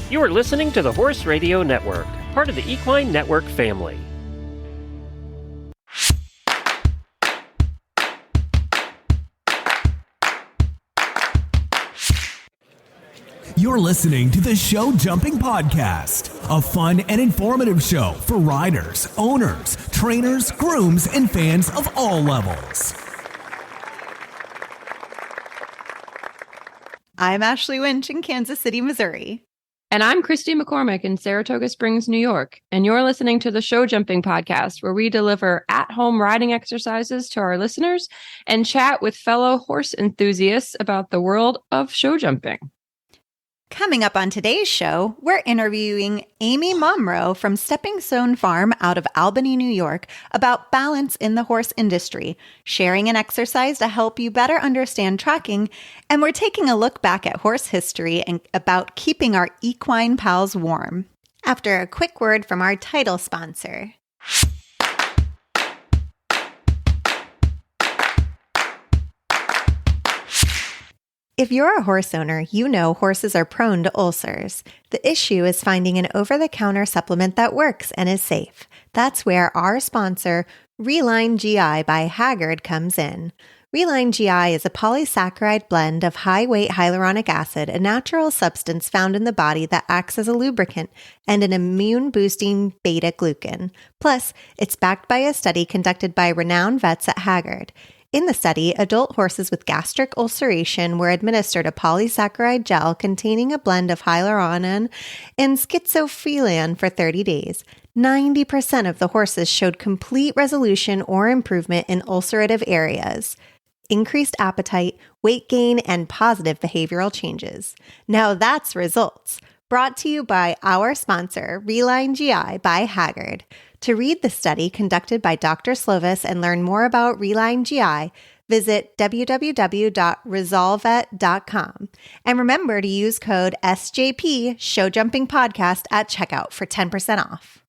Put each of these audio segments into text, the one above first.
You are listening to the Horse Radio Network, part of the Equine Network family. You're listening to the Show Jumping Podcast, a fun and informative show for riders, owners, trainers, grooms, and fans of all levels. I'm Ashley Winch in Kansas City, Missouri. And I'm Christy McCormick in Saratoga Springs, New York. And you're listening to the Show Jumping Podcast, where we deliver at-home riding exercises to our listeners and chat with fellow horse enthusiasts about the world of show jumping. Coming up on today's show, we're interviewing Amy Momrow from Stepping Stone Farm out of Albany, New York, about balance in the horse industry, sharing an exercise to help you better understand tracking, and we're taking a look back at horse history and about keeping our equine pals warm. After a quick word from our title sponsor. If you're a horse owner, you know horses are prone to ulcers. The issue is finding an over-the-counter supplement that works and is safe. That's where our sponsor, Relyne GI by Haggard, comes in. Relyne GI is a polysaccharide blend of high-weight hyaluronic acid, a natural substance found in the body that acts as a lubricant, and an immune-boosting beta-glucan. Plus, it's backed by a study conducted by renowned vets at Haggard. In the study, adult horses with gastric ulceration were administered a polysaccharide gel containing a blend of hyaluronan and schizophyllan for 30 days. 90% of the horses showed complete resolution or improvement in ulcerative areas, increased appetite, weight gain, and positive behavioral changes. Now that's results. Brought to you by our sponsor, Relyne GI by Haggard. To read the study conducted by Dr. Slovis and learn more about Relyne GI, visit www.resolvet.com. And remember to use code SJP Show Jumping Podcast at checkout for 10% off.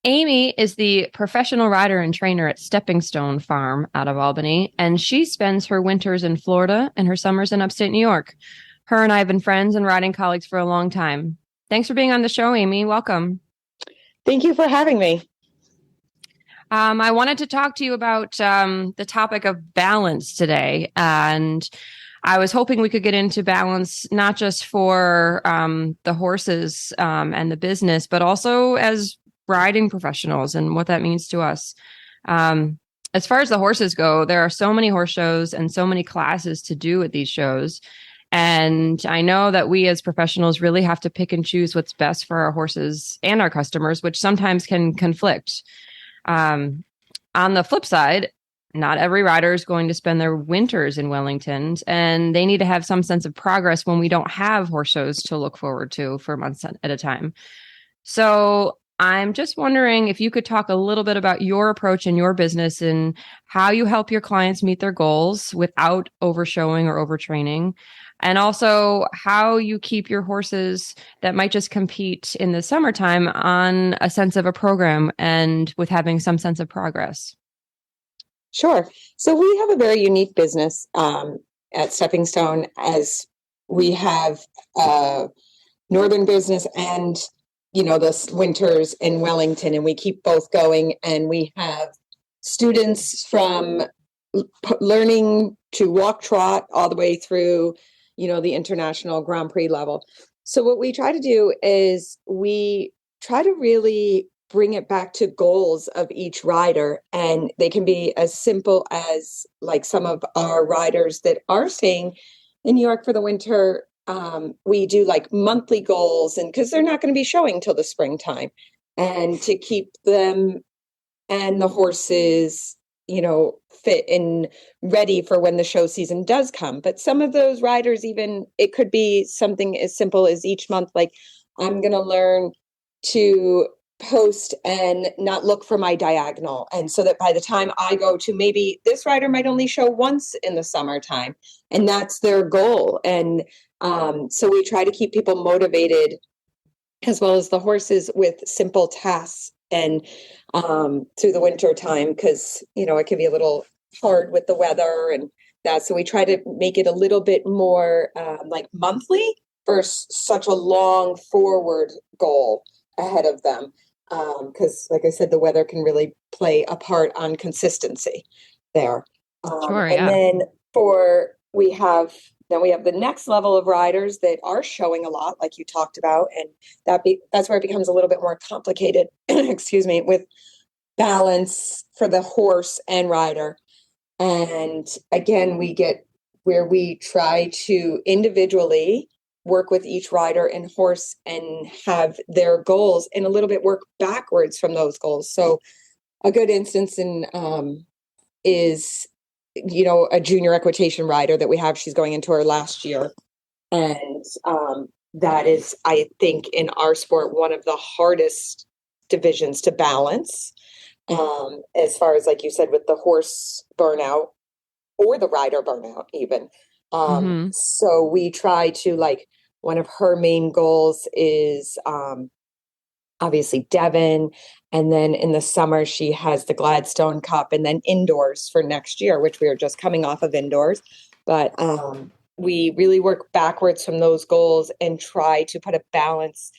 Amy is the professional rider and trainer at Stepping Stone Farm out of Albany, and she spends her winters in Florida and her summers in upstate New York. Her and I have been friends and riding colleagues for a long time. Thanks for being on the show, Amy. Welcome. Thank you for having me. I wanted to talk to you about the topic of balance today, and I was hoping we could get into balance, not just for the horses and the business, but also as riding professionals and what that means to us. As far as the horses go, there are so many horse shows and so many classes to do at these shows. And I know that we as professionals really have to pick and choose what's best for our horses and our customers, which sometimes can conflict. On the flip side, not every rider is going to spend their winters in Wellington, and they need to have some sense of progress when we don't have horse shows to look forward to for months at a time. So I'm just wondering if you could talk a little bit about your approach in your business and how you help your clients meet their goals without overshowing or overtraining, and also how you keep your horses that might just compete in the summertime on a sense of a program and with having some sense of progress. Sure. So we have a very unique business at Stepping Stone, as we have a northern business and the winters in Wellington, and we keep both going. And we have students from learning to walk trot all the way through, the international Grand Prix level. So what we try to do is we try to really bring it back to goals of each rider. And they can be as simple as like some of our riders that are staying in New York for the winter. We do like monthly goals, and because they're not going to be showing till the springtime, and to keep them and the horses, fit and ready for when the show season does come. But some of those riders, even it could be something as simple as each month, like I'm going to learn to post and not look for my diagonal. And so that by the time I go to, maybe this rider might only show once in the summertime, and that's their goal. And so we try to keep people motivated, as well as the horses, with simple tasks and through the winter time, because it can be a little hard with the weather and that. So we try to make it a little bit more like monthly versus such a long forward goal ahead of them. Because like I said, the weather can really play a part on consistency there. Sure, And yeah. then we have the next level of riders that are showing a lot, like you talked about, and that's where it becomes a little bit more complicated. Excuse me, with balance for the horse and rider. And again, we get where we try to individually work with each rider and horse and have their goals and a little bit work backwards from those goals. So a good instance is, a junior equitation rider that we have. She's going into her last year. And that is, I think, in our sport, one of the hardest divisions to balance. As far as, like you said, with the horse burnout or the rider burnout even. So we try to, one of her main goals is obviously Devon. And then in the summer, she has the Gladstone Cup and then indoors for next year, which we are just coming off of indoors. But we really work backwards from those goals and try to put a balance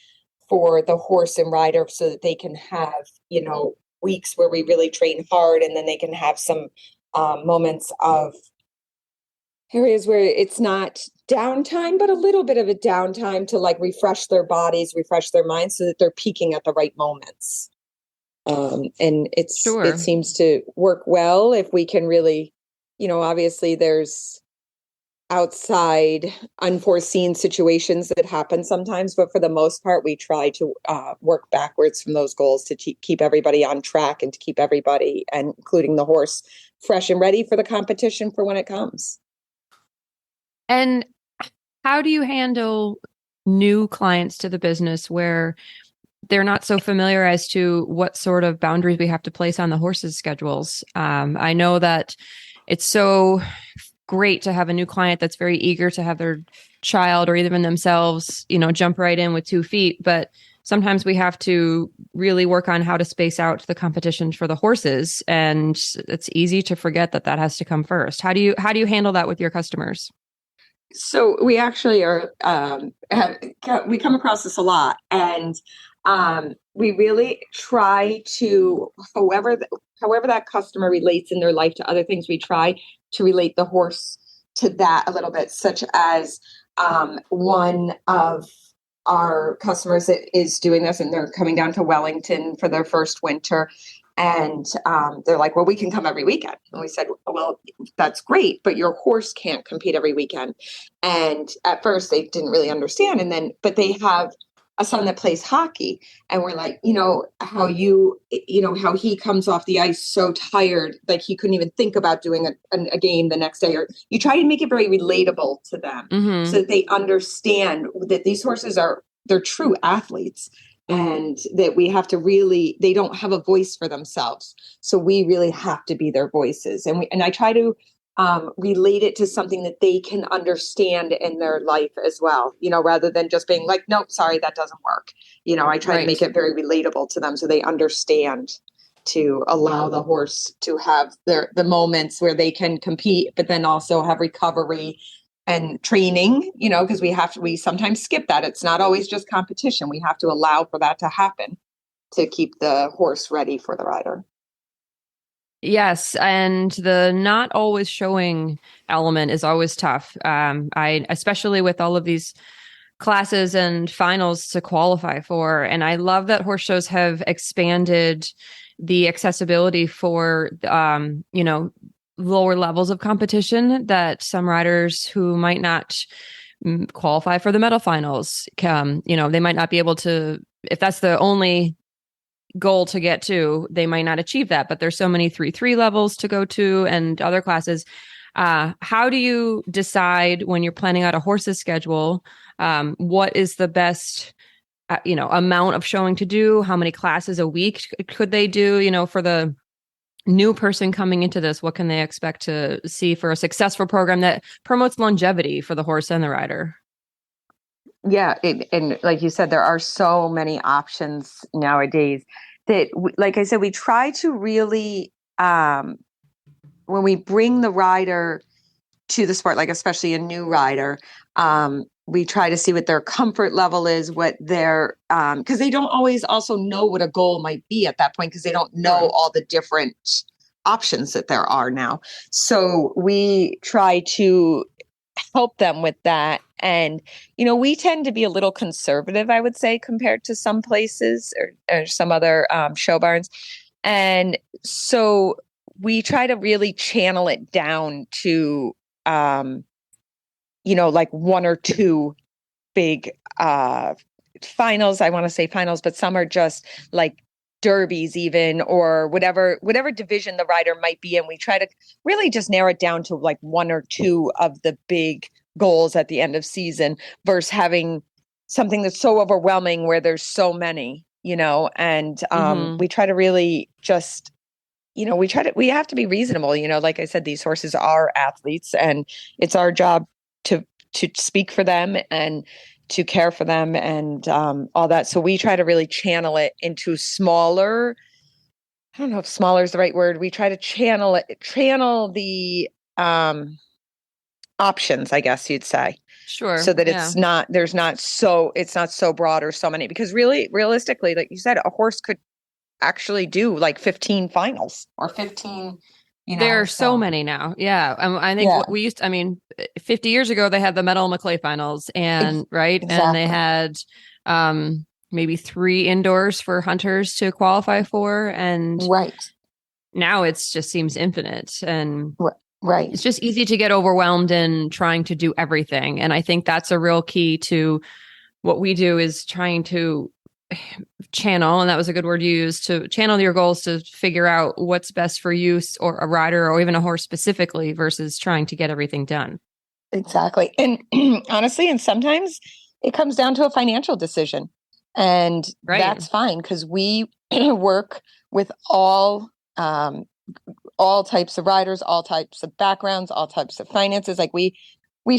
for the horse and rider so that they can have, weeks where we really train hard, and then they can have some moments of areas where it's not downtime, but a little bit of a downtime to refresh their bodies, refresh their minds so that they're peaking at the right moments. And it seems to work well if we can really, obviously there's outside unforeseen situations that happen sometimes, but for the most part, we try to work backwards from those goals to keep everybody on track and to keep everybody, and including the horse, fresh and ready for the competition for when it comes. And how do you handle new clients to the business where they're not so familiar as to what sort of boundaries we have to place on the horses' schedules? I know that it's so great to have a new client that's very eager to have their child or even themselves, jump right in with 2 feet. But sometimes we have to really work on how to space out the competition for the horses. And it's easy to forget that has to come first. How do you handle that with your customers? So we actually are, we come across this a lot, and we really try to, however that customer relates in their life to other things, we try to relate the horse to that a little bit, such as one of our customers that is doing this, and they're coming down to Wellington for their first winter. And they're like, well, we can come every weekend. And we said, well, that's great, but your horse can't compete every weekend. And at first they didn't really understand. But they have a son that plays hockey. And we're like, how he comes off the ice so tired, like he couldn't even think about doing a game the next day. Or you try to make it very relatable to them so that they understand that these horses they're true athletes. And that we have to they don't have a voice for themselves. So we really have to be their voices. And I try to relate it to something that they can understand in their life as well, rather than just being like, nope, sorry, that doesn't work. I try to make it very relatable to them so they understand, to allow the horse to have the moments where they can compete, but then also have recovery and training, because we sometimes skip that. It's not always just competition. We have to allow for that to happen to keep the horse ready for the rider. Yes. And the not always showing element is always tough. Especially with all of these classes and finals to qualify for. And I love that horse shows have expanded the accessibility for, lower levels of competition, that some riders who might not qualify for the medal finals, they might not be able to, if that's the only goal to get to, they might not achieve that. But there's so many 3-3 levels to go to and other classes. How do you decide when you're planning out a horse's schedule, what is the best amount of showing to do? How many classes a week could they do? For the new person coming into this, what can they expect to see for a successful program that promotes longevity for the horse and the rider? Yeah. And like you said, there are so many options nowadays that, like I said, we try to really bring the rider to the sport, like especially a new rider, we try to see what their comfort level is, what their, because they don't always also know what a goal might be at that point, because they don't know all the different options that there are now. So we try to help them with that. And, we tend to be a little conservative, I would say, compared to some places or some other show barns. And so we try to really channel it down to, like one or two big finals. I want to say finals, but some are just like derbies even, or whatever division the rider might be in. We try to really just narrow it down to like one or two of the big goals at the end of season versus having something that's so overwhelming where there's so many, and we try to really just, we have to be reasonable. Like I said, these horses are athletes, and it's our job to speak for them and to care for them and all that. So we try to really channel it into smaller. I don't know if smaller is the right word. We try to channel the options, I guess you'd say. Sure. So that it's not so broad or so many, because really realistically, like you said, a horse could actually do like 15 finals or 15. There are so many now. Yeah. I think what we 50 years ago, they had the Medal McClay finals and right. Exactly. And they had maybe 3 indoors for hunters to qualify for. And now it's just seems infinite. And it's just easy to get overwhelmed in trying to do everything. And I think that's a real key to what we do, is trying to channel, and that was a good word you used, to channel your goals to figure out what's best for you or a rider or even a horse specifically, versus trying to get everything done. Exactly. And honestly, and sometimes it comes down to a financial decision, and that's fine, because we work with all types of riders, all types of backgrounds, all types of finances. Like we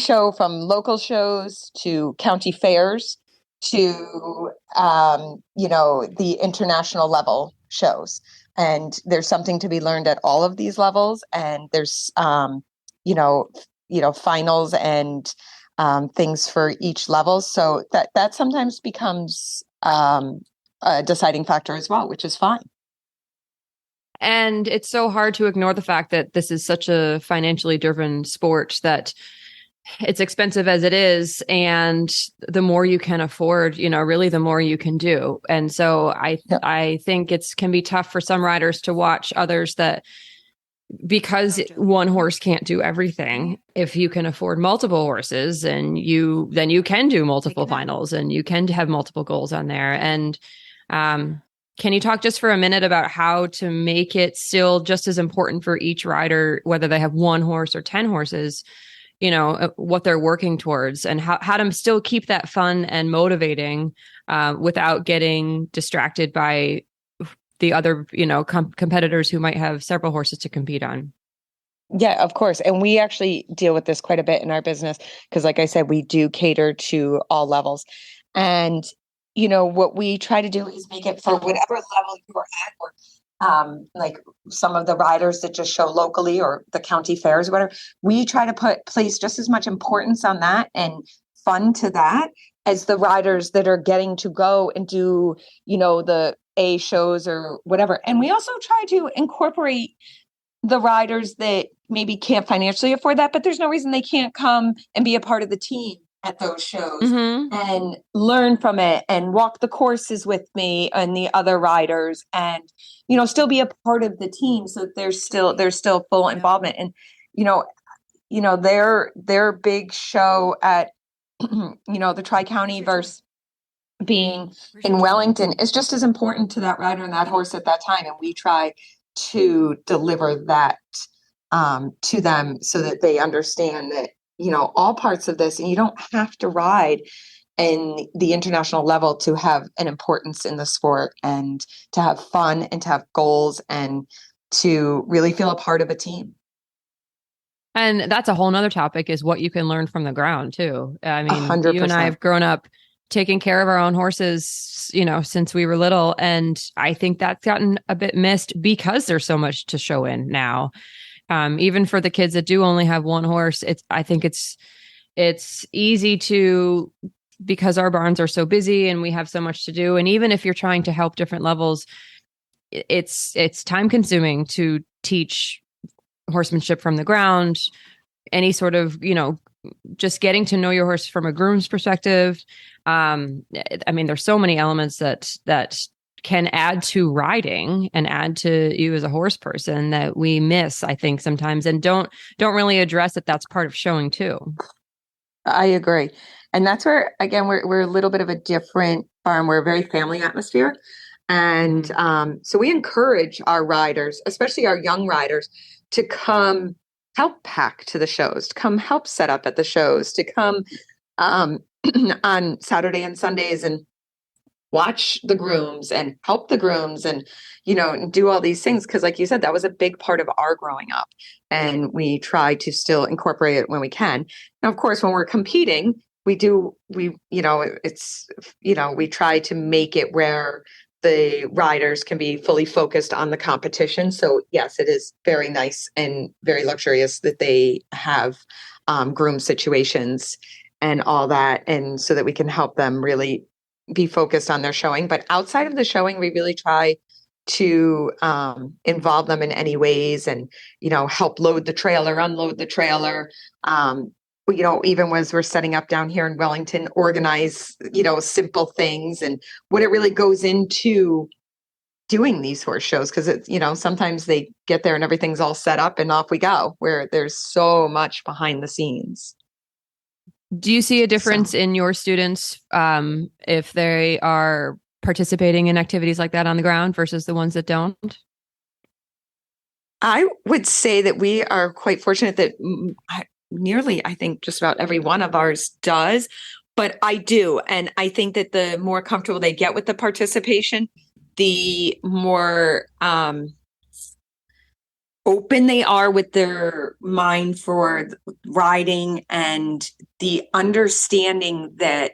show from local shows to county fairs to the international level shows, and there's something to be learned at all of these levels. And there's finals and things for each level, so that sometimes becomes a deciding factor as well, which is fine. And it's so hard to ignore the fact that this is such a financially driven sport, that it's expensive as it is. And the more you can afford, really the more you can do. And so I think can be tough for some riders to watch others that, because one horse can't do everything, if you can afford multiple horses, and then you can do multiple finals, and you can have multiple goals on there. And can you talk just for a minute about how to make it still just as important for each rider, whether they have 1 horse or 10 horses, what they're working towards, and how to still keep that fun and motivating without getting distracted by the other, competitors who might have several horses to compete on? Yeah, of course. And we actually deal with this quite a bit in our business, because like I said, we do cater to all levels. And, what we try to do is make it for whatever level you're at, or like some of the riders that just show locally, or the county fairs, or whatever. We try to place just as much importance on that and fun to that as the riders that are getting to go and do, the A shows or whatever. And we also try to incorporate the riders that maybe can't financially afford that, but there's no reason they can't come and be a part of the team at those shows and learn from it and walk the courses with me and the other riders, and still be a part of the team, so that there's still full involvement. And their big show at the Tri-County versus being in Wellington is just as important to that rider and that horse at that time, and we try to deliver that to them, so that they understand that all parts of this, and you don't have to ride in the international level to have an importance in the sport, and to have fun, and to have goals, and to really feel a part of a team. And that's a whole nother topic, is what you can learn from the ground too. I mean, 100%. You and I have grown up taking care of our own horses, since we were little. And I think that's gotten a bit missed because there's so much to show in now. Even for the kids that do only have one horse, I think it's easy to, because our barns are so busy and we have so much to do. And even if you're trying to help different levels, it's time consuming to teach horsemanship from the ground, any sort of, just getting to know your horse from a groom's perspective. There's so many elements that can add to riding and add to you as a horse person that we miss, I think, sometimes, and don't really address that that's part of showing too. I agree. And that's where, again, we're a little bit of a different farm. We're a very family atmosphere. And so we encourage our riders, especially our young riders, to come help pack to the shows, to come help set up at the shows, to come on Saturday and Sundays and watch the grooms and help the grooms and, and do all these things. Because like you said, that was a big part of our growing up. And we try to still incorporate it when we can. Now, of course, when we're competing, we try to make it where the riders can be fully focused on the competition. So yes, it is very nice and very luxurious that they have groom situations and all that. And so that we can help them really be focused on their showing. But outside of the showing, we really try to involve them in any ways and, help load the trailer, unload the trailer. Even as we're setting up down here in Wellington, organize, simple things and what it really goes into doing these horse shows. Cause it's, sometimes they get there and everything's all set up and off we go, where there's so much behind the scenes. Do you see a difference in your students if they are participating in activities like that on the ground versus the ones that don't? I would say that we are quite fortunate that nearly, I think just about every one of ours does, but I do. And I think that the more comfortable they get with the participation, the more open they are with their mind for riding and the understanding that,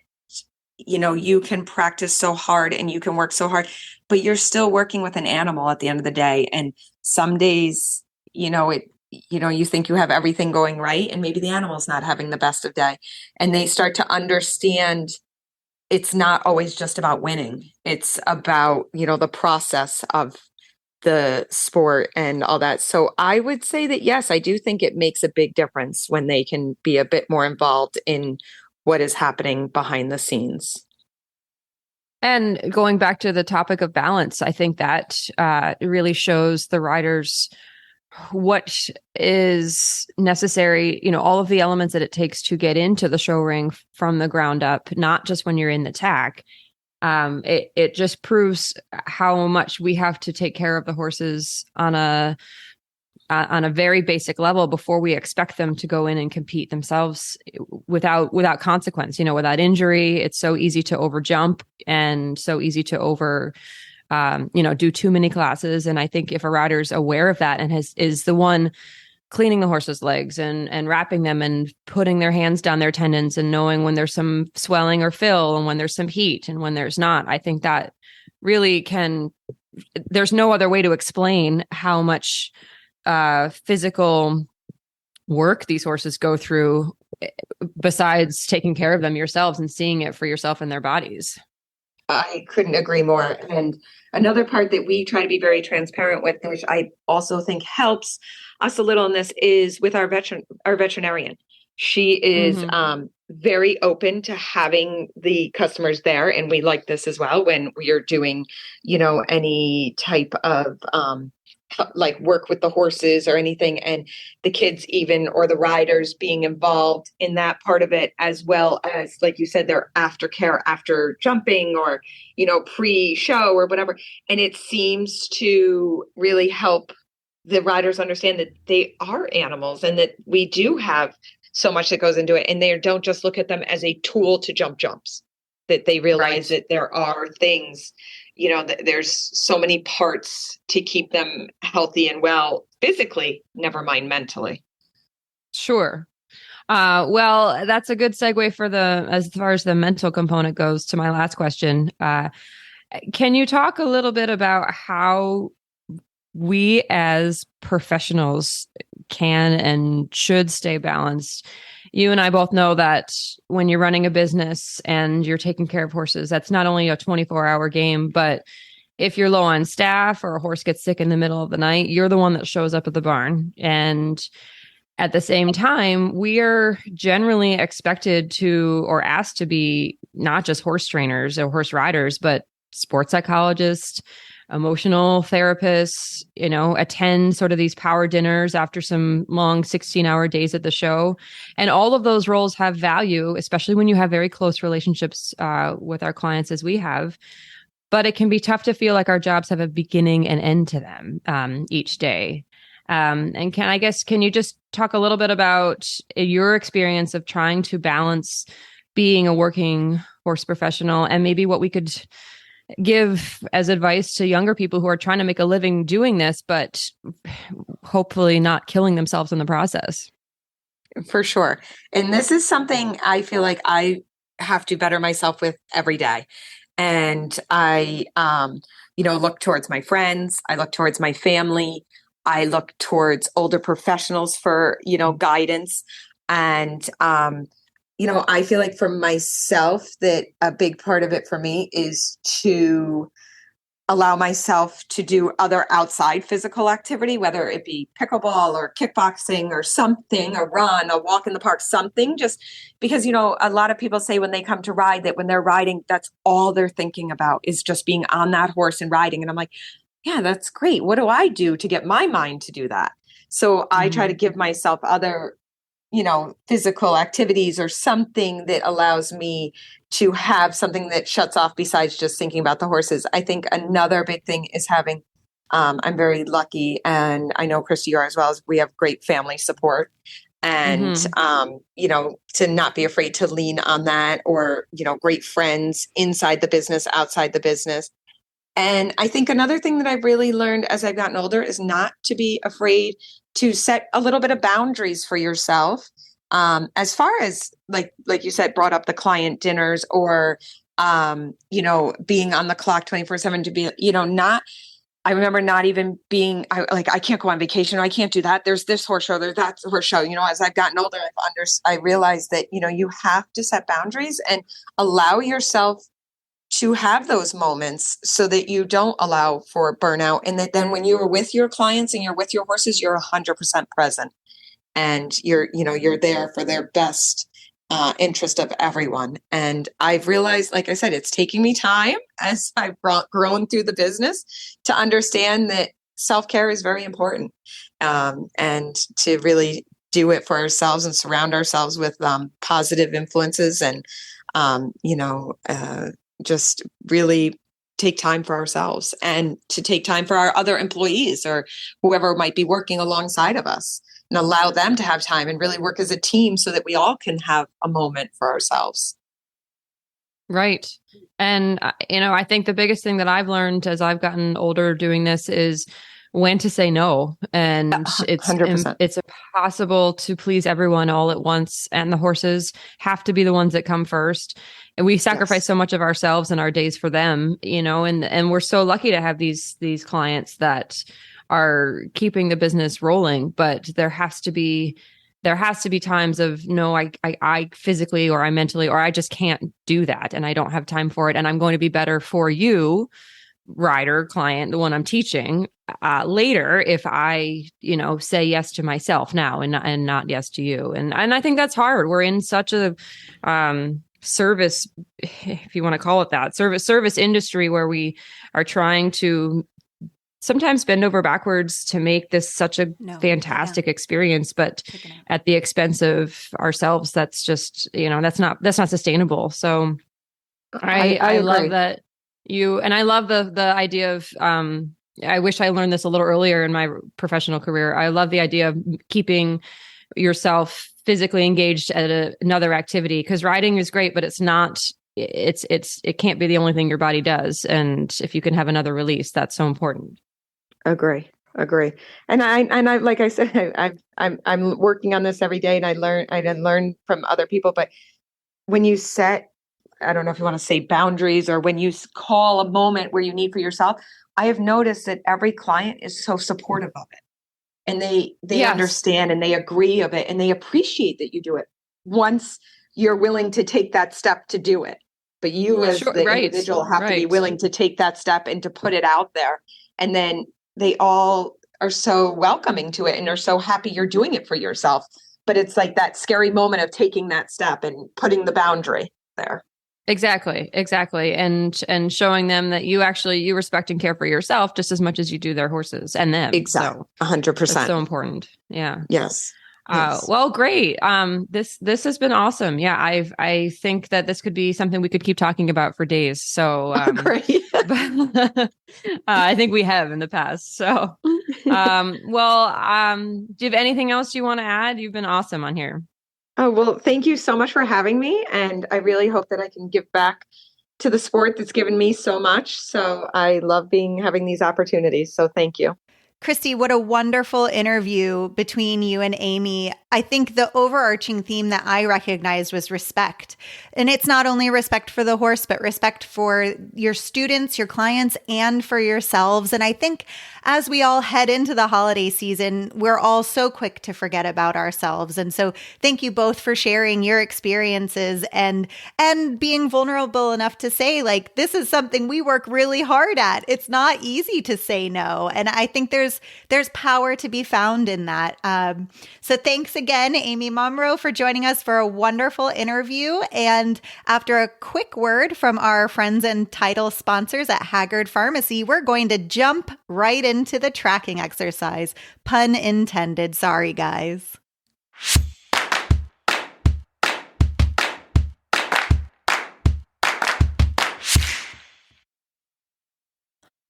you can practice so hard and you can work so hard, but you're still working with an animal at the end of the day. And some days, you think you have everything going right and maybe the animal's not having the best of day. And they start to understand it's not always just about winning. It's about, the process of the sport and all that. So I would say that, yes, I do think it makes a big difference when they can be a bit more involved in what is happening behind the scenes. And going back to the topic of balance, I think that really shows the riders what is necessary, all of the elements that it takes to get into the show ring from the ground up, not just when you're in the tack. It just proves how much we have to take care of the horses on a very basic level before we expect them to go in and compete themselves without consequence, without injury. It's so easy to overjump and so easy to do too many classes. And I think if a rider's aware of that and is the one cleaning the horse's legs and wrapping them and putting their hands down their tendons and knowing when there's some swelling or fill and when there's some heat and when there's not, I think that really there's no other way to explain how much physical work these horses go through besides taking care of them yourselves and seeing it for yourself in their bodies. I couldn't agree more. And another part that we try to be very transparent with, which I also think helps us a little in this, is with our veterinarian. She is very open to having the customers there. And we like this as well when we are doing, any type of like work with the horses or anything, and the kids or the riders being involved in that part of it, as well as, like you said, their aftercare after jumping or, pre-show or whatever. And it seems to really help the riders understand that they are animals and that we do have so much that goes into it. And they don't just look at them as a tool to jump jumps, that they realize that there are things, there's so many parts to keep them healthy and well physically, never mind mentally. Sure. Well, that's a good segue as far as the mental component goes, to my last question. Can you talk a little bit about how we as professionals can and should stay balanced. You and I both know that when you're running a business and you're taking care of horses, that's not only a 24-hour game, but if you're low on staff or a horse gets sick in the middle of the night, you're the one that shows up at the barn. And at the same time, we are generally expected to or asked to be not just horse trainers or horse riders, but sports psychologists, emotional therapists, attend sort of these power dinners after some long 16-hour days at the show. And all of those roles have value, especially when you have very close relationships with our clients as we have. But it can be tough to feel like our jobs have a beginning and end to them each day. And can you just talk a little bit about your experience of trying to balance being a working horse professional and maybe what we could give as advice to younger people who are trying to make a living doing this, but hopefully not killing themselves in the process? For sure. And this is something I feel like I have to better myself with every day. And I, look towards my friends. I look towards my family. I look towards older professionals for, guidance. And, I feel like for myself that a big part of it for me is to allow myself to do other outside physical activity, whether it be pickleball or kickboxing or something, a run, a walk in the park, something, just because, a lot of people say when they come to ride that when they're riding, that's all they're thinking about is just being on that horse and riding. And I'm like, yeah, that's great. What do I do to get my mind to do that? So I try to give myself other, physical activities or something that allows me to have something that shuts off besides just thinking about the horses. I think another big thing is having, I'm very lucky, and I know Christy, you are as well, as we have great family support. And, to not be afraid to lean on that, or, great friends inside the business, outside the business. And I think another thing that I've really learned as I've gotten older is not to be afraid to set a little bit of boundaries for yourself. As far as like you said, brought up the client dinners or, being on the clock 24/7 to be, I remember not even being, I can't go on vacation. Or I can't do that. There's this horse show, there's that horse show. As I've gotten older, I realized that, you have to set boundaries and allow yourself to have those moments so that you don't allow for burnout. And that then when you are with your clients and you're with your horses, you're 100% present and you're there for their best interest of everyone. And I've realized, like I said, it's taking me time as I've grown through the business to understand that self-care is very important, and to really do it for ourselves and surround ourselves with positive influences and, just really take time for ourselves and to take time for our other employees or whoever might be working alongside of us, and allow them to have time and really work as a team so that we all can have a moment for ourselves. Right. And, I think the biggest thing that I've learned as I've gotten older doing this is when to say no. And 100%. It's impossible to please everyone all at once. And the horses have to be the ones that come first. And we sacrifice so much of ourselves and our days for them, and we're so lucky to have these clients that are keeping the business rolling. But there has to be times of, no, I physically or I mentally, or I just can't do that. And I don't have time for it. And I'm going to be better for you, rider, client, the one I'm teaching, later if I, say yes to myself now and not yes to you. And I think that's hard. We're in such a service, if you want to call it that, service industry where we are trying to sometimes bend over backwards to make this such a fantastic experience, but at the expense of ourselves. That's just, that's not sustainable. So I love that and I love the idea of, I wish I learned this a little earlier in my professional career. I love the idea of keeping yourself physically engaged at another activity, because riding is great, but it can't be the only thing your body does. And if you can have another release, that's so important. Agree. And I like I said, I'm working on this every day, and I learn from other people. But when you set, I don't know if you want to say boundaries, or when you call a moment where you need for yourself, I have noticed that every client is so supportive of it. and they Yes. understand and they agree of it and they appreciate that you do it once you're willing to take that step to do it. But you as Sure, the right, individual have to be right. willing to take that step and to put it out there. And then they all are so welcoming to it and are so happy you're doing it for yourself. But it's like that scary moment of taking that step and putting the boundary there. Exactly. And showing them that you respect and care for yourself just as much as you do their horses and them. Exactly. So 100%. that's so important. Yeah. Yes. Yes. Well, great. This has been awesome. Yeah, I think that this could be something we could keep talking about for days. So, Great. I think we have in the past. So, do you have anything else you want to add? You've been awesome on here. Oh, well, thank you so much for having me. And I really hope that I can give back to the sport that's given me so much. So I love having these opportunities. So thank you. Christy, what a wonderful interview between you and Amy. I think the overarching theme that I recognized was respect. And it's not only respect for the horse, but respect for your students, your clients, and for yourselves. And I think as we all head into the holiday season, we're all so quick to forget about ourselves. And so thank you both for sharing your experiences and being vulnerable enough to say, like, this is something we work really hard at. It's not easy to say no. And I think there's power to be found in that. So thanks again, Amy Momrow, for joining us for a wonderful interview. And after a quick word from our friends and title sponsors at Haggard Pharmacy, we're going to jump right into the tracking exercise. Pun intended. Sorry, guys.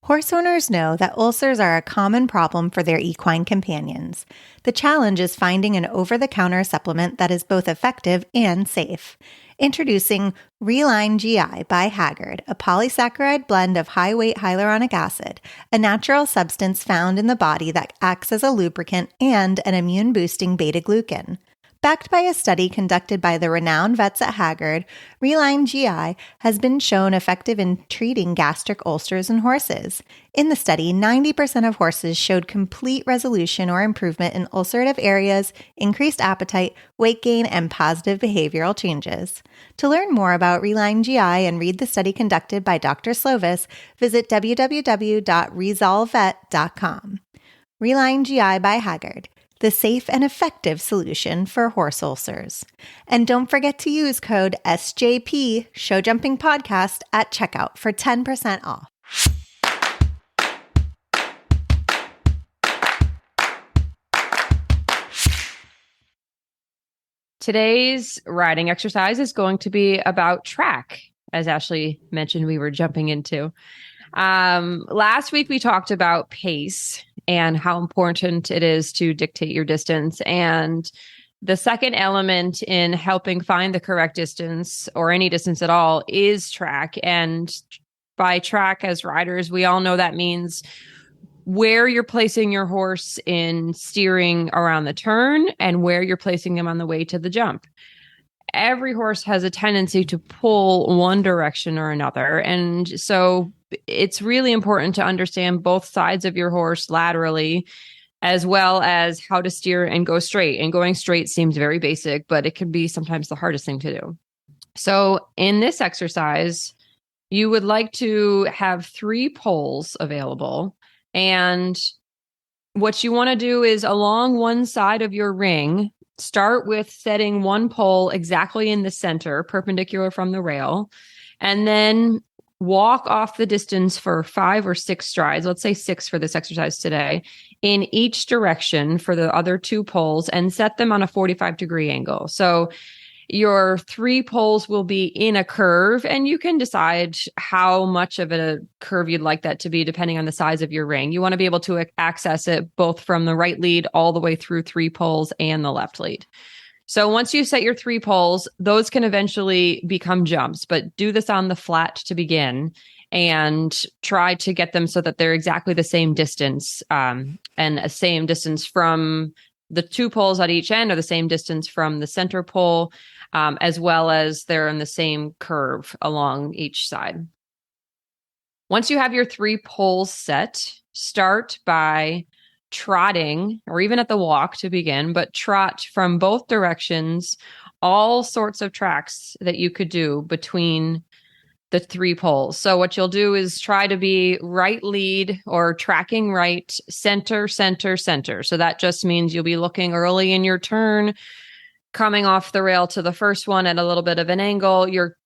Horse owners know that ulcers are a common problem for their equine companions. The challenge is finding an over-the-counter supplement that is both effective and safe. Introducing Relyne GI by Haggard, a polysaccharide blend of high-weight hyaluronic acid, a natural substance found in the body that acts as a lubricant and an immune-boosting beta-glucan. Backed by a study conducted by the renowned vets at Haggard, Relyne GI has been shown effective in treating gastric ulcers in horses. In the study, 90% of horses showed complete resolution or improvement in ulcerative areas, increased appetite, weight gain, and positive behavioral changes. To learn more about Relyne GI and read the study conducted by Dr. Slovis, visit www.resolvevet.com. Relyne GI by Haggard, the safe and effective solution for horse ulcers. And don't forget to use code SJP, Show Jumping Podcast, at checkout for 10% off. Today's riding exercise is going to be about track, as Ashley mentioned we were jumping into. Last week we talked about pace and how important it is to dictate your distance. And the second element in helping find the correct distance or any distance at all is track. And by track, as riders, we all know that means where you're placing your horse in steering around the turn and where you're placing them on the way to the jump. Every horse has a tendency to pull one direction or another. And so it's really important to understand both sides of your horse laterally, as well as how to steer and go straight. And going straight seems very basic, but it can be sometimes the hardest thing to do. So in this exercise, you would like to have 3 poles available. And what you want to do is along one side of your ring, start with setting one pole exactly in the center, perpendicular from the rail, and then walk off the distance for 5 or 6 strides. Let's say 6 for this exercise today, in each direction for the other 2 poles, and set them on a 45-degree angle. So your 3 poles will be in a curve, and you can decide how much of a curve you'd like that to be depending on the size of your ring. You want to be able to access it both from the right lead all the way through 3 poles and the left lead. So once you set your 3 poles, those can eventually become jumps, but do this on the flat to begin and try to get them so that they're exactly the same distance, and a same distance from the 2 poles at each end, or the same distance from the center pole, as well as they're in the same curve along each side. Once you have your 3 poles set, start by trotting, or even at the walk to begin, but trot from both directions, all sorts of tracks that you could do between the 3 poles. So what you'll do is try to be right lead or tracking right, center, center, center. So that just means you'll be looking early in your turn, coming off the rail to the first one at a little bit of an angle. You're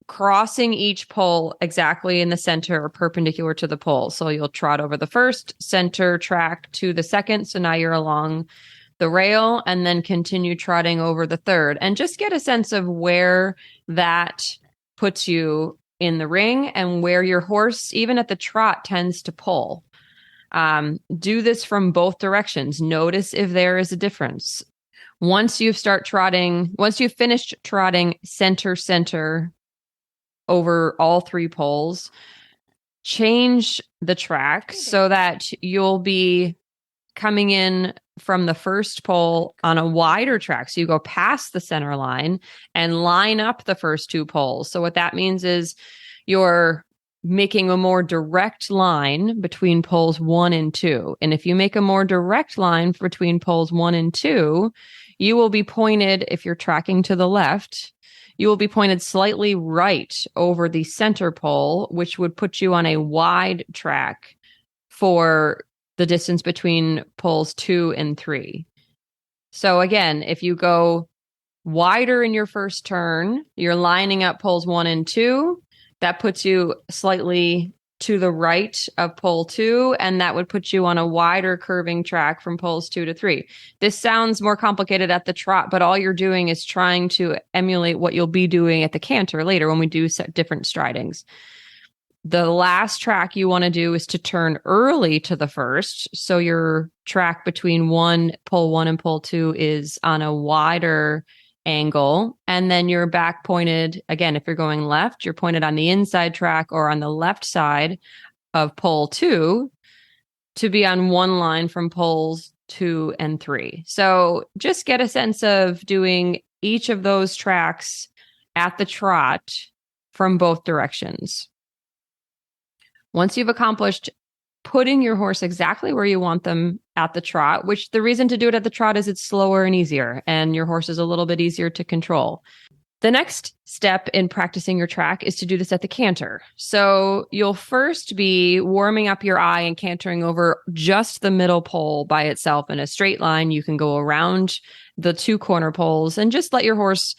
crossing each pole exactly in the center or perpendicular to the pole. So you'll trot over the first, center track to the second. So now you're along the rail, and then continue trotting over the third, and just get a sense of where that puts you in the ring and where your horse, even at the trot, tends to pull. Do this from both directions. Notice if there is a difference. Once you've finished trotting center, center over all 3 poles, change the track so that you'll be coming in from the first pole on a wider track. So you go past the center line and line up the first 2 poles. So what that means is you're making a more direct line between poles 1 and 2. And if you make a more direct line between poles 1 and 2, you will be pointed, if you're tracking to the left, you will be pointed slightly right over the center pole, which would put you on a wide track for the distance between poles 2 and 3. So again, if you go wider in your first turn, you're lining up poles 1 and 2. That puts you slightly to the right of pole 2, and that would put you on a wider curving track from poles 2 to 3. This sounds more complicated at the trot, but all you're doing is trying to emulate what you'll be doing at the canter later when we do set different stridings. The last track you want to do is to turn early to the first. So your track between pole 1 and pole 2 is on a wider angle. And then you're back pointed, again, if you're going left, you're pointed on the inside track or on the left side of pole 2 to be on one line from poles 2 and 3. So just get a sense of doing each of those tracks at the trot from both directions. Once you've accomplished putting your horse exactly where you want them at the trot, which the reason to do it at the trot is it's slower and easier, and your horse is a little bit easier to control. The next step in practicing your track is to do this at the canter. So you'll first be warming up your eye and cantering over just the middle pole by itself in a straight line. You can go around the 2 corner poles and just let your horse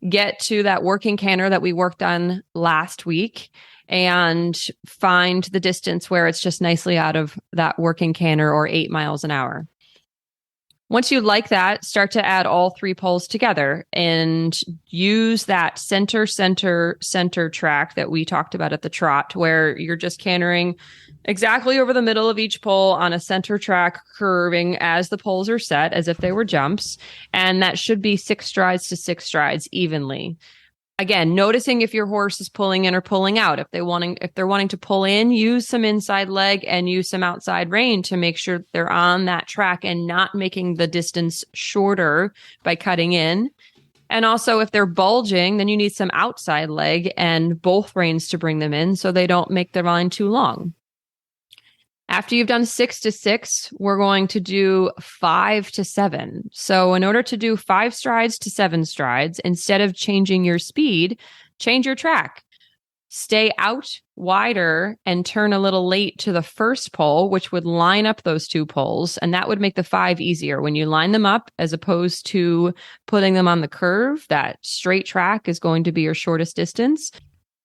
get to that working canter that we worked on last week, and find the distance where it's just nicely out of that working canter, or 8 miles an hour. Once you like that, start to add all 3 poles together and use that center, center, center track that we talked about at the trot, where you're just cantering exactly over the middle of each pole on a center track, curving as the poles are set, as if they were jumps. And that should be 6 strides to 6 strides evenly. Again, noticing if your horse is pulling in or pulling out. If they're wanting to pull in, use some inside leg and use some outside rein to make sure they're on that track and not making the distance shorter by cutting in. And also, if they're bulging, then you need some outside leg and both reins to bring them in so they don't make the line too long. After you've done 6 to 6, we're going to do 5 to 7. So in order to do 5 strides to 7 strides, instead of changing your speed, change your track. Stay out wider and turn a little late to the first pole, which would line up those 2 poles. And that would make the 5 easier. When you line them up, as opposed to putting them on the curve, that straight track is going to be your shortest distance.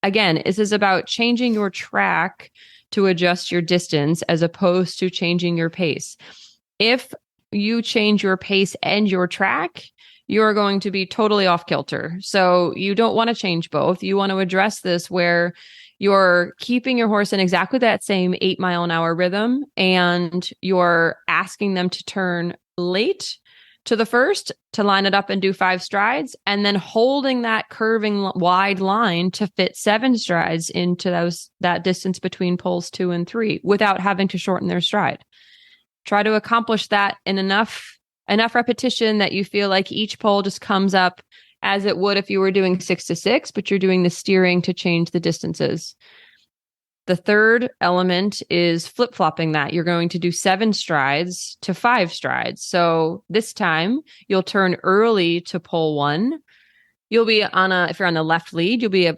Again, this is about changing your track to adjust your distance as opposed to changing your pace. If you change your pace and your track, you're going to be totally off kilter. So you don't want to change both. You want to address this where you're keeping your horse in exactly that same 8 mile an hour rhythm, and you're asking them to turn late to the first to line it up and do 5 strides, and then holding that curving wide line to fit 7 strides into that distance between poles 2 and 3 without having to shorten their stride. Try to accomplish that in enough repetition that you feel like each pole just comes up as it would if you were doing 6 to 6, but you're doing the steering to change the distances. The third element is flip-flopping that. You're going to do 7 strides to 5 strides. So this time you'll turn early to pole 1. You'll be if you're on the left lead, you'll be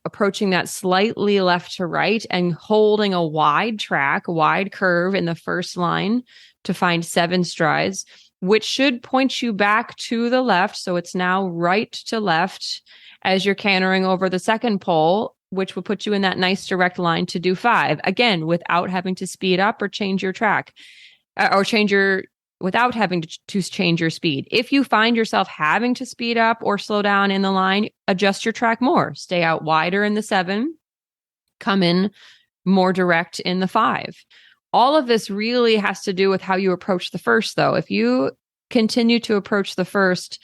approaching that slightly left to right and holding a wide track, wide curve in the first line to find 7 strides, which should point you back to the left. So it's now right to left as you're cantering over the second pole, which will put you in that nice direct line to do 5. Again, without having to speed up or change your track without having to change your speed. If you find yourself having to speed up or slow down in the line, adjust your track more. Stay out wider in the 7, come in more direct in the 5. All of this really has to do with how you approach the first, though. If you continue to approach the first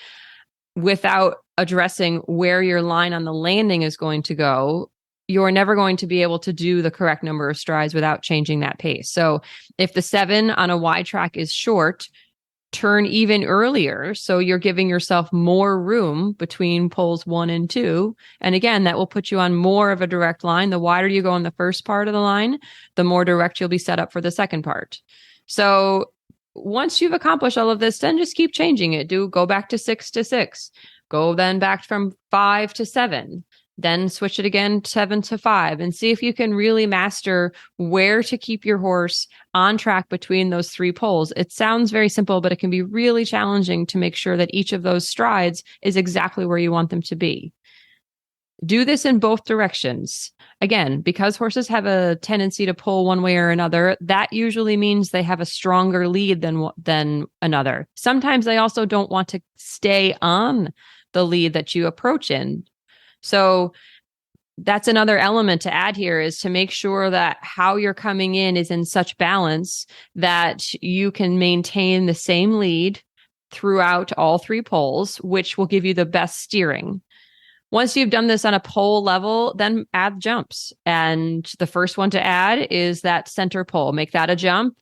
without addressing where your line on the landing is going to go, you're never going to be able to do the correct number of strides without changing that pace. So if the 7 on a wide track is short, turn even earlier. So you're giving yourself more room between poles 1 and 2. And again, that will put you on more of a direct line. The wider you go in the first part of the line, the more direct you'll be set up for the second part. So once you've accomplished all of this, then just keep changing it. Go back to 6 to 6. Go then back from 5 to 7. Then switch it again, 7 to 5, and see if you can really master where to keep your horse on track between those 3 poles. It sounds very simple, but it can be really challenging to make sure that each of those strides is exactly where you want them to be. Do this in both directions. Again, because horses have a tendency to pull one way or another, that usually means they have a stronger lead than another. Sometimes they also don't want to stay on the lead that you approach in. So that's another element to add here, is to make sure that how you're coming in is in such balance that you can maintain the same lead throughout all 3 poles, which will give you the best steering. Once you've done this on a pole level, then add jumps. And the first one to add is that center pole. Make that a jump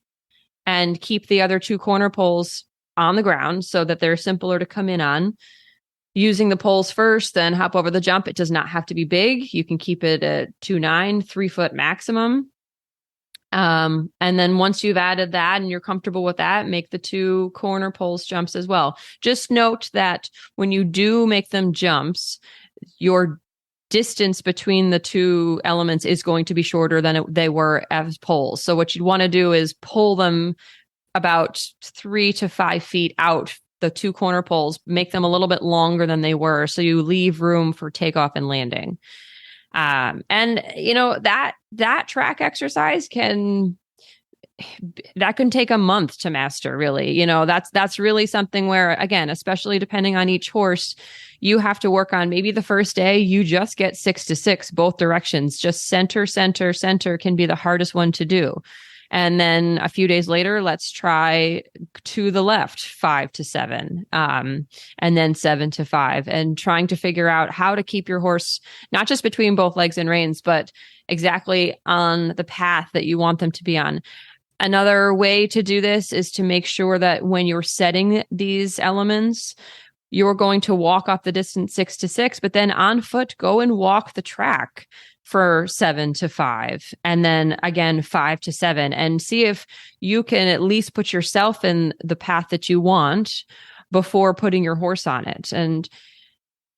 and keep the other 2 corner poles on the ground so that they're simpler to come in on. Using the poles first, then hop over the jump. It does not have to be big. You can keep it at 2.9, 3 foot maximum. And then once you've added that and you're comfortable with that, make the 2 corner poles jumps as well. Just note that when you do make them jumps, your distance between the 2 elements is going to be shorter than they were as poles. So what you'd want to do is pull them about 3 to 5 feet out. The 2 corner poles, make them a little bit longer than they were, so you leave room for takeoff and landing. And you know, that track exercise can take a month to master, really. You know, that's really something where, again, especially depending on each horse, you have to work on. Maybe the first day you just get 6 to 6 both directions. Just center can be the hardest one to do. And then a few days later, let's try to the left, 5 to 7, and then 7 to 5, and trying to figure out how to keep your horse not just between both legs and reins, but exactly on the path that you want them to be on. Another way to do this is to make sure that when you're setting these elements, you're going to walk off the distance 6 to 6, but then on foot, go and walk the track for 7 to 5, and then again 5 to 7, and see if you can at least put yourself in the path that you want before putting your horse on it. And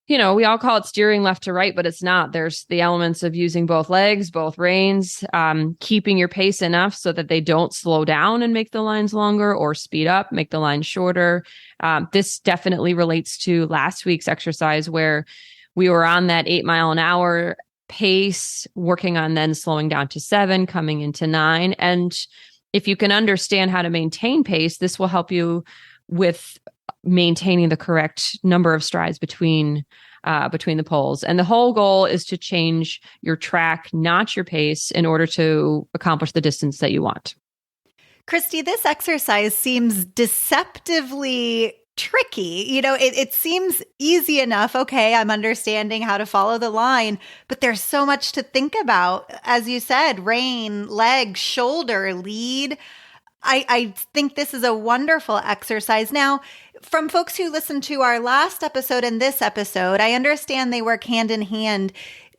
you know, we all call it steering left to right, but it's not. There's the elements of using both legs, both reins, keeping your pace enough so that they don't slow down and make the lines longer, or speed up, make the lines shorter. This definitely relates to last week's exercise, where we were on that 8 mile an hour pace, working on then slowing down to 7, coming into 9. And if you can understand how to maintain pace, this will help you with maintaining the correct number of strides between the poles. And the whole goal is to change your track, not your pace, in order to accomplish the distance that you want. Christy, this exercise seems deceptively tricky. You know, it seems easy enough. Okay, I'm understanding how to follow the line, but there's so much to think about. As you said, rein, leg, shoulder, lead. I think this is a wonderful exercise. Now, from folks who listened to our last episode and this episode, I understand they work hand in hand.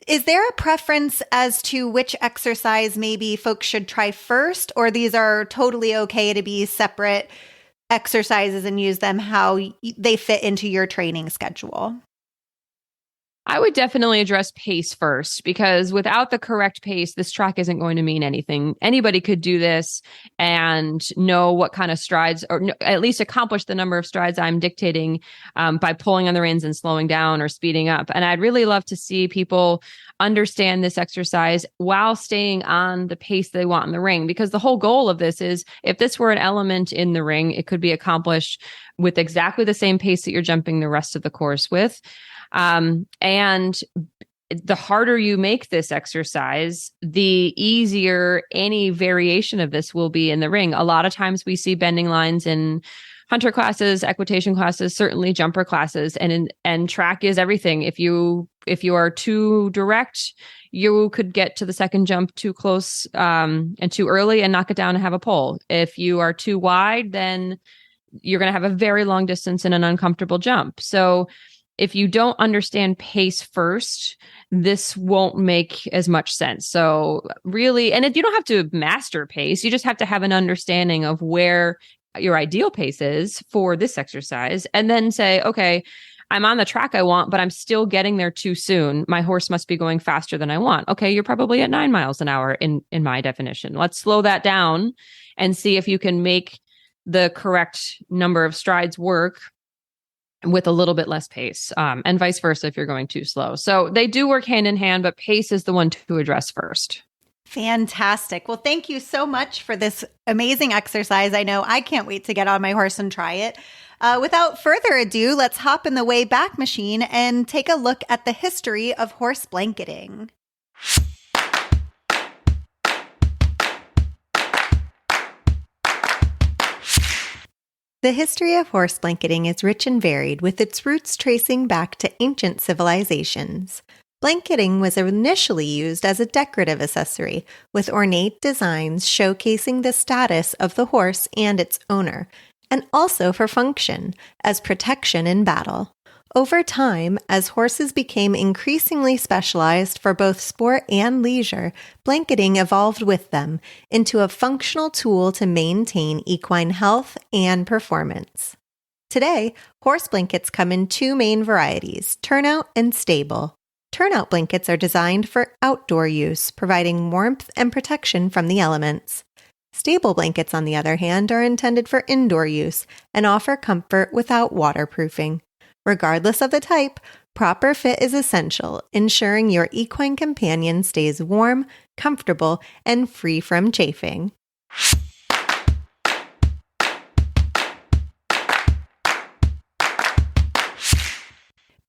Is there a preference as to which exercise maybe folks should try first, or these are totally okay to be separate exercises and use them how they fit into your training schedule? I would definitely address pace first, because without the correct pace, this track isn't going to mean anything. Anybody could do this and know what kind of strides, or at least accomplish the number of strides I'm dictating by pulling on the reins and slowing down or speeding up. And I'd really love to see people understand this exercise while staying on the pace they want in the ring, because the whole goal of this is, if this were an element in the ring, it could be accomplished with exactly the same pace that you're jumping the rest of the course with. And the harder you make this exercise, the easier any variation of this will be in the ring. A lot of times we see bending lines in hunter classes, equitation classes, certainly jumper classes, and track is everything. If you are too direct, you could get to the second jump too close and too early and knock it down and have a pole. If you are too wide, then you're going to have a very long distance and an uncomfortable jump. So if you don't understand pace first, this won't make as much sense. So really, and you don't have to master pace. You just have to have an understanding of where your ideal pace is for this exercise. And then say, okay, I'm on the track I want, but I'm still getting there too soon. My horse must be going faster than I want. Okay, you're probably at 9 miles an hour in my definition. Let's slow that down and see if you can make the correct number of strides work with a little bit less pace, and vice versa if you're going too slow. So they do work hand in hand, but pace is the one to address first. Fantastic. Well, thank you so much for this amazing exercise. I know I can't wait to get on my horse and try it. Without further ado, let's hop in the Wayback Machine and take a look at the history of horse blanketing. The history of horse blanketing is rich and varied, with its roots tracing back to ancient civilizations. Blanketing was initially used as a decorative accessory, with ornate designs showcasing the status of the horse and its owner, and also for function, as protection in battle. Over time, as horses became increasingly specialized for both sport and leisure, blanketing evolved with them into a functional tool to maintain equine health and performance. Today, horse blankets come in two main varieties, turnout and stable. Turnout blankets are designed for outdoor use, providing warmth and protection from the elements. Stable blankets, on the other hand, are intended for indoor use and offer comfort without waterproofing. Regardless of the type, proper fit is essential, ensuring your equine companion stays warm, comfortable, and free from chafing.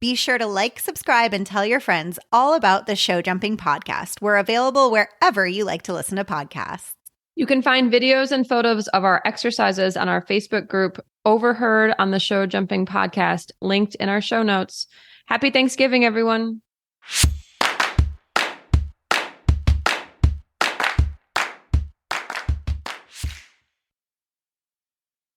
Be sure to like, subscribe, and tell your friends all about the Show Jumping Podcast. We're available wherever you like to listen to podcasts. You can find videos and photos of our exercises on our Facebook group, Overheard on the Show Jumping Podcast, linked in our show notes. Happy Thanksgiving, everyone.